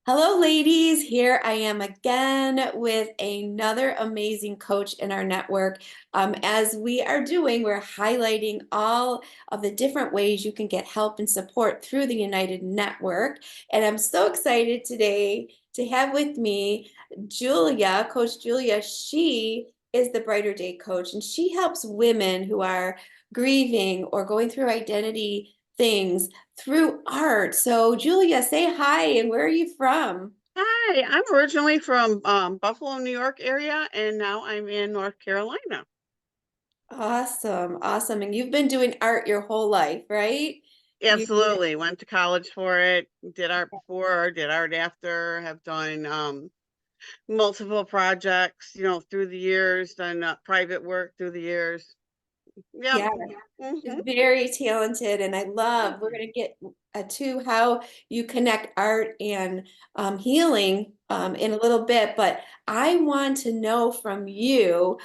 Hello, ladies. Here I am again with another amazing coach in our network. As we are doing, we're highlighting all of the different ways you can get help and support through the United Network. And I'm so excited today to have with me Julia, Coach Julia. She is the Brighter Day coach, and she helps women who are grieving or going through identity things through art. So, Julia, say hi and where are you from? Hi, I'm originally from Buffalo, New York area, and now I'm in North Carolina. Awesome, awesome. And you've been doing art your whole life, right? You, Absolutely. Went to college for it, did art before, did art after, have done multiple projects, through the years, done private work through the years. Yep. yeah, hmm very talented. And I love, we're going to get to how you connect art and healing in a little bit. But I want to know from you,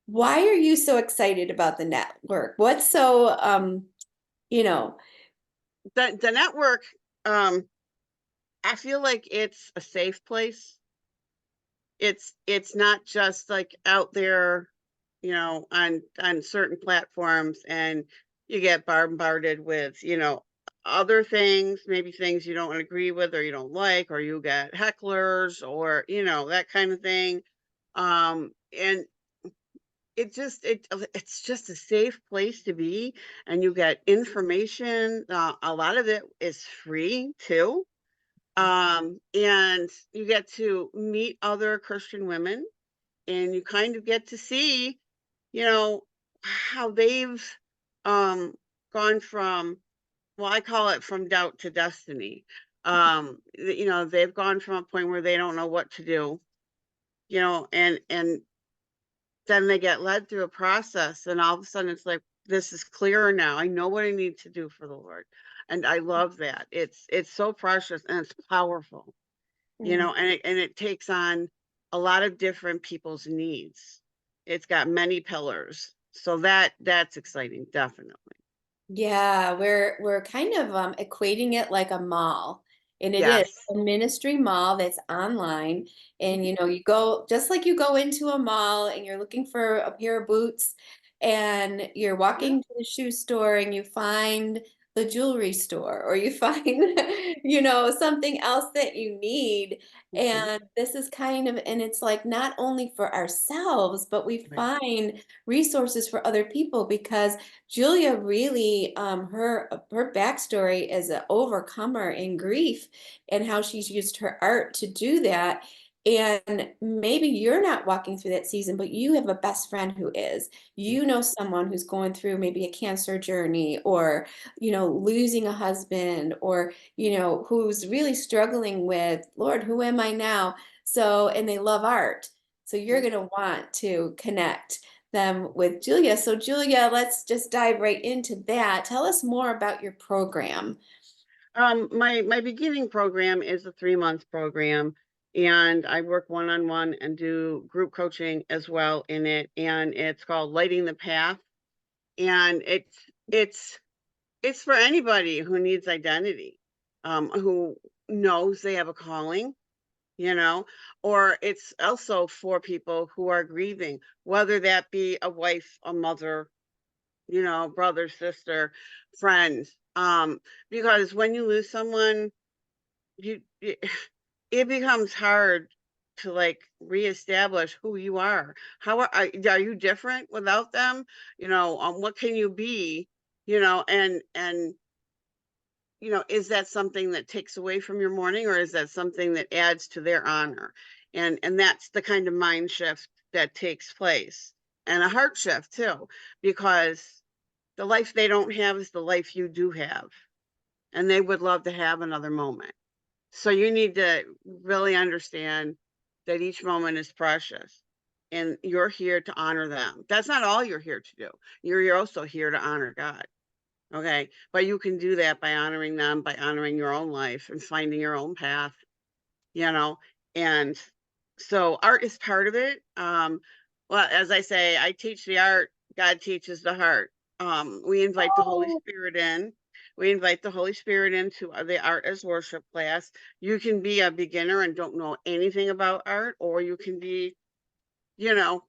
why are you so excited about the network? What's so, you know, The network, um, I feel like it's a safe place. It's not just like out there, on certain platforms, and you get bombarded with, other things, maybe things you don't agree with or you don't like, or you get hecklers or, that kind of thing. And it's just a safe place to be, and you get information. A lot of it is free too. And you get to meet other Christian women, and you kind of get to see, you know, how they've um gone from, well, I call it from doubt to destiny. They've gone from a point where they don't know what to do, and then they get led through a process, and all of a sudden it's like, this is clearer now. I know what I need to do for the Lord. And I love that. It's so precious and it's powerful, and it takes on a lot of different people's needs. It's got many pillars. So that's exciting, definitely. Yeah, we're kind of equating it like a mall. And it is Yes. a ministry mall that's online. And Mhm. you go just like you go into a mall and you're looking for a pair of boots and you're Yeah. walking to the shoe store and you find the jewelry store or you find something else that you need. Mhm. And this is kind of, and it's like not only for ourselves, but we Right. find resources for other people because Julia really, her backstory is an overcomer in grief and how she's used her art to do that. And maybe you're not walking through that season, but you have a best friend who is. You know someone who's going through maybe a cancer journey or, losing a husband or, who's really struggling with, Lord, who am I now? So, and they love art. So you're Mhm. going to want to connect them with Julia. So, Julia, let's just dive right into that. Tell us more about your program. My beginning program is a 3 month program, and I work one on one and do group coaching as well in it. And it's called Lighting the Path. And it's it's for anybody who needs identity, who knows they have a calling, you know, or it's also for people who are grieving, whether that be a wife, a mother, brother, sister, friend. Because when you lose someone, it, it becomes hard to like reestablish who you are. Are you different without them? What can you be? And is that something that takes away from your morning, or is that something that adds to their honor? And that's the kind of mind shift that takes place, and a heart shift too, because the life they don't have is the life you do have, and they would love to have another moment. So you need to really understand that each moment is precious, and you're here to honor them. That's not all you're here to do. You're also here to honor God. Okay. But you can do that by honoring them, by honoring your own life and finding your own path, you know. And so art is part of it. Well, as I say, I teach the art, God teaches the heart. We invite the Holy Oh, Spirit in. We invite the Holy Spirit into the art as worship class. You can be a beginner and don't know anything about art, or you can be, you know,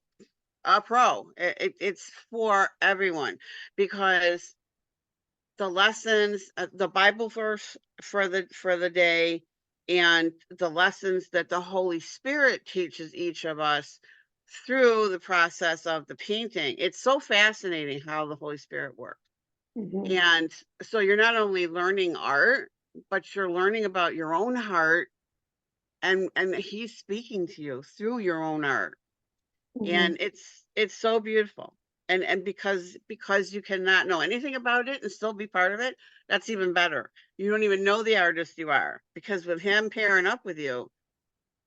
a pro. It's for everyone because the lessons, the Bible verse for the day, and the lessons that the Holy Spirit teaches each of us through the process of the painting. It's so fascinating how the Holy Spirit works. Mhm. And so you're not only learning art, but you're learning about your own heart, and he's speaking to you through your own art. Mhm. And it's so beautiful. And because you cannot know anything about it and still be part of it, that's even better. You don't even know the artist you are, because with him pairing up with you,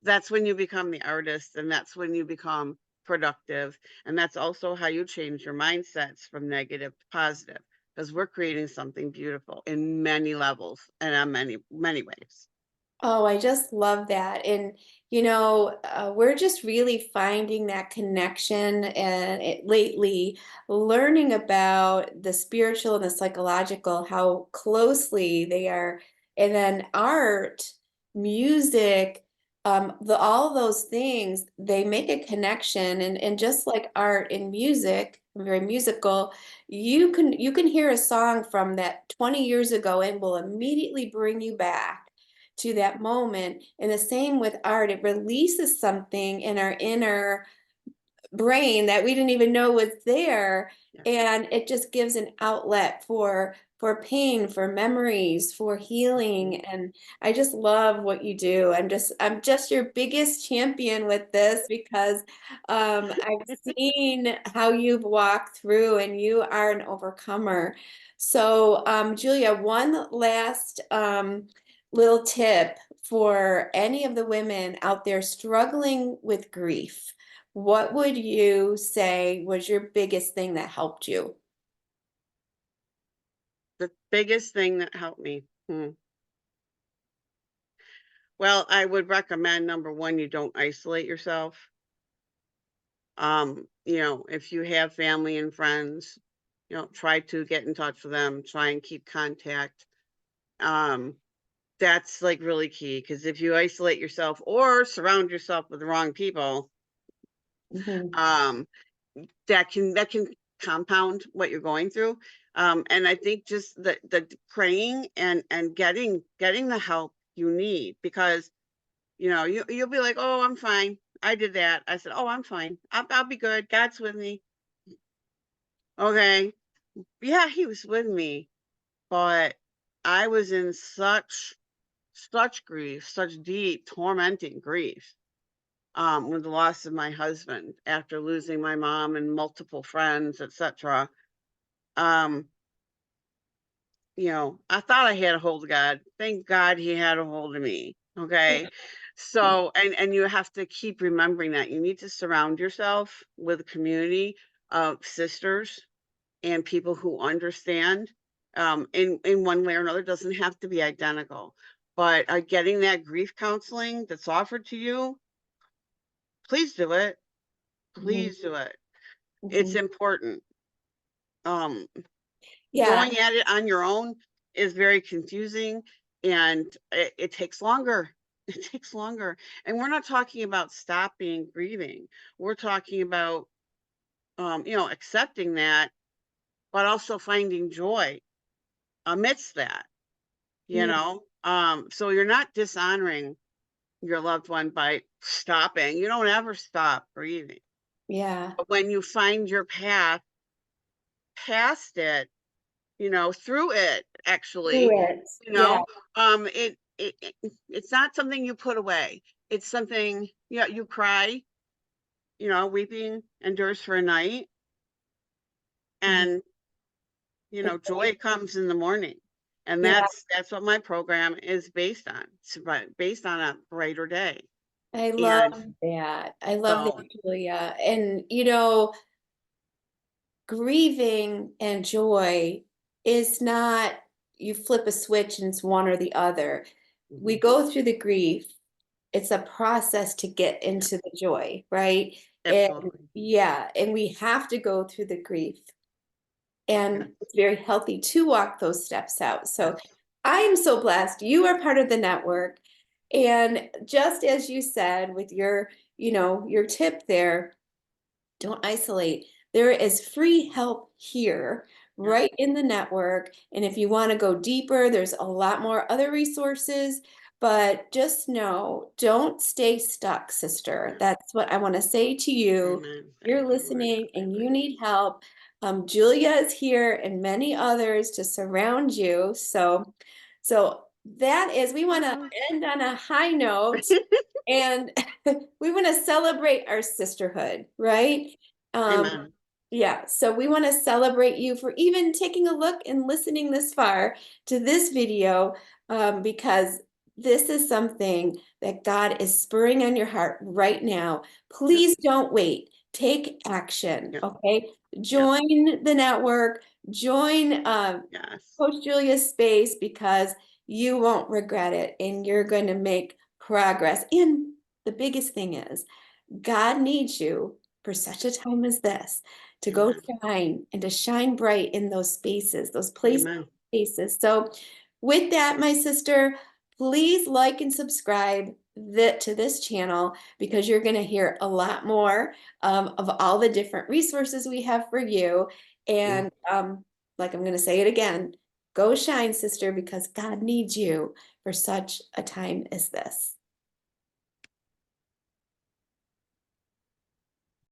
that's when you become the artist, and that's when you become productive, and that's also how you change your mindsets from negative to positive, because we're creating something beautiful in many levels and in many ways. Oh, I just love that. And, we're just really finding that connection and lately learning about the spiritual and the psychological, how closely they are. And then art, music, all those things, they make a connection. And just like art and music, very musical, you can hear a song from that 20 years ago and will immediately bring you back to that moment. And the same with art, it releases something in our inner brain that we didn't even know was there, Yeah. and it just gives an outlet for pain, for memories, for Mhm. healing. And I just love what you do. I'm just your biggest champion with this because I've seen how you've walked through and you are an overcomer. So Julia, one last little tip for any of the women out there struggling with grief. What would you say was your biggest thing that helped you? The biggest thing that helped me. Well, I would recommend, number one, you don't isolate yourself. If you have family and friends, try to get in touch with them, try and keep contact. Um, that's like really key, because if you isolate yourself or surround yourself with the wrong people, Mhm. um, that can compound what you're going through. And I think just the praying and getting the help you need, because you'll be like, oh, I'm fine. I did that. I said, oh, I'm fine. I'll be good. God's with me. Okay. Yeah, he was with me, but I was in such grief, such deep, tormenting grief, with the loss of my husband after losing my mom and multiple friends, etc. Um, I thought I had a hold of God. Thank God he had a hold of me. Okay. So, and you have to keep remembering that you need to surround yourself with a community of sisters and people who understand, in one way or another. Doesn't have to be identical, but getting that grief counseling that's offered to you, please do it. Mhm. Please do it. It's Mhm. important. Um, Yeah, Going at it on your own is very confusing, and it takes longer. It takes longer. And we're not talking about stopping grieving. We're talking about, accepting that, but also finding joy amidst that, yeah, So you're not dishonoring your loved one by stopping. You don't ever stop grieving. yeah. But when you find your path past it, through it, Do actually, it. you Yeah. know, it's not something you put away. It's something, yeah, you cry, weeping endures for a night, Mhm. and, joy comes in the morning. And Yeah, that's what my program is based on. Based on a brighter day. I love And that. I love so, that, Julia. And grieving and joy is not you flip a switch and it's one or the other. We mhm, go through the grief. It's a process to get yeah, into the joy, right? And absolutely. yeah, and we have to go through the grief Yes. and it's very healthy to walk those steps out. So Yes. I am so blessed. You are part of the network. And just as you said with your, your tip there, don't isolate. There is free help here, Yes. right in the network. And if you want to go deeper, there's a lot more other resources. But just know, don't stay stuck, sister. Yes. That's what I want to say to you. Amen. You're Thank you, Lord. listening and you Hallelujah. need help. Julia is here and many others to surround you. So that is, we want to Oh. end on a high note. And we want to celebrate our sisterhood, right? Um, Amen. yeah, so we want to celebrate you for even taking a look and listening this far to this video, because this is something that God is spurring on your heart right now. Yes. Please don't wait. Take action, Yes. okay? Yes. Join the network, join Yes. Coach Julia's space because you won't regret it and you're going to make progress. And the biggest thing is, God needs you for such a time as this to go Amen. shine and to shine bright in those spaces, those places, Amen. spaces. So, with that, my sister, please like and subscribe to this channel because you're going to hear a lot more of all the different resources we have for you. Mm. And like I'm going to say it again, go shine, sister, because God needs you for such a time as this.